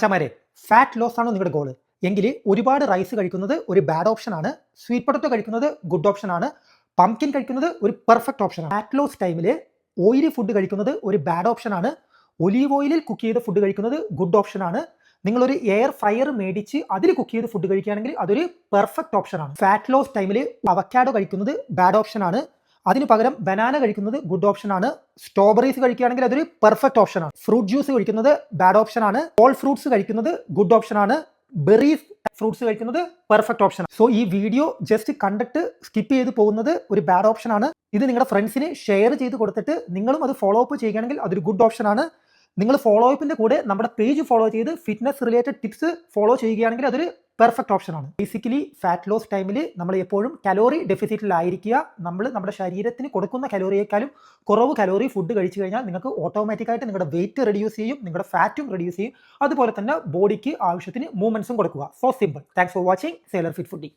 ചമരെ fat loss ആണോ നിങ്ങളുടെ goal എങ്കിൽ ഒരുപാട് റൈസ് കഴിക്കുന്നത് ഒരു ബാഡ് ഓപ്ഷൻ ആണ്. സ്വീറ്റ് പൊട്ടറ്റോ കഴിക്കുന്നത് ഗുഡ് ഓപ്ഷൻ ആണ്. പംകിൻ കഴിക്കുന്നത് ഒരു പെർഫെക്റ്റ് ഓപ്ഷൻ ആണ്. ഫാറ്റ് ലോസ് ടൈമിൽ ഓയിലി ഫുഡ് കഴിക്കുന്നത് ഒരു ബാഡ് ഓപ്ഷൻ ആണ്. ഒലീവ് ഓയിലിൽ കുക്ക് ചെയ്ത ഫുഡ് കഴിക്കുന്നത് ഗുഡ് ഓപ്ഷൻ ആണ്. നിങ്ങളൊരു എയർ ഫ്രയർ മേടിച്ച് അതിൽ കുക്ക് ചെയ്ത് ഫുഡ് കഴിക്കുകയാണെങ്കിൽ അതൊരു പെർഫെക്റ്റ് ഓപ്ഷൻ ആണ്. ഫാറ്റ് ലോസ് ടൈമിൽ അവക്കാഡോ കഴിക്കുന്നത് ബാഡ് ഓപ്ഷൻ ആണ്. അതിന് പകരം ബനാന കഴിക്കുന്നത് ഗുഡ് ഓപ്ഷൻ ആണ്. സ്ട്രോബെറീസ് കഴിക്കുകയാണെങ്കിൽ അതൊരു പെർഫെക്റ്റ് ഓപ്ഷൻ ആണ്. ഫ്രൂട്ട് ജ്യൂസ് കഴിക്കുന്നത് ബാഡ് ഓപ്ഷൻ ആണ്. ഓൾ ഫ്രൂട്ട്സ് കഴിക്കുന്നത് ഗുഡ് ഓപ്ഷൻ ആണ്. ബെറീസ് ഫ്രൂട്ട്സ് കഴിക്കുന്നത് പെർഫെക്റ്റ് ഓപ്ഷൻ ആണ്. സോ ഈ വീഡിയോ ജസ്റ്റ് കണ്ടിട്ട് സ്കിപ്പ് ചെയ്ത് പോകുന്നത് ഒരു ബാഡ് ഓപ്ഷൻ ആണ്. ഇത് നിങ്ങളുടെ ഫ്രണ്ട്സിന് ഷെയർ ചെയ്ത് കൊടുത്തിട്ട് നിങ്ങളും അത് ഫോളോ അപ്പ് ചെയ്യുകയാണെങ്കിൽ അതൊരു ഗുഡ് ഓപ്ഷൻ ആണ്. നിങ്ങൾ ഫോളോ അപ്പിന്റെ കൂടെ നമ്മുടെ പേജ് ഫോളോ ചെയ്ത് ഫിറ്റ്നസ് റിലേറ്റഡ് ടിപ്സ് ഫോളോ ചെയ്യുകയാണെങ്കിൽ അതൊരു പെർഫെക്റ്റ് ഓപ്ഷൻ ആണ്. ബേസിക്കലി ഫാറ്റ് ലോസ് ടൈമിൽ നമ്മൾ എപ്പോഴും കലോറി ഡെഫിസിറ്റിലായിരിക്കുക. നമ്മൾ നമ്മുടെ ശരീരത്തിന് കൊടുക്കുന്ന കലോറിയേക്കാളും കുറവ് കലോറി ഫുഡ് കഴിച്ചു കഴിഞ്ഞാൽ നിങ്ങൾക്ക് ഓട്ടോമാറ്റിക്കായിട്ട് നിങ്ങളുടെ വെയിറ്റ് റെഡ്യൂസ് ചെയ്യും, നിങ്ങളുടെ ഫാറ്റും റെഡ്യൂസ് ചെയ്യും. അതുപോലെ തന്നെ ബോഡിക്ക് ആവശ്യത്തിന് മൂവ്മെന്റ്സും കൊടുക്കുക. So simple. Thanks for watching sailor fit foodie.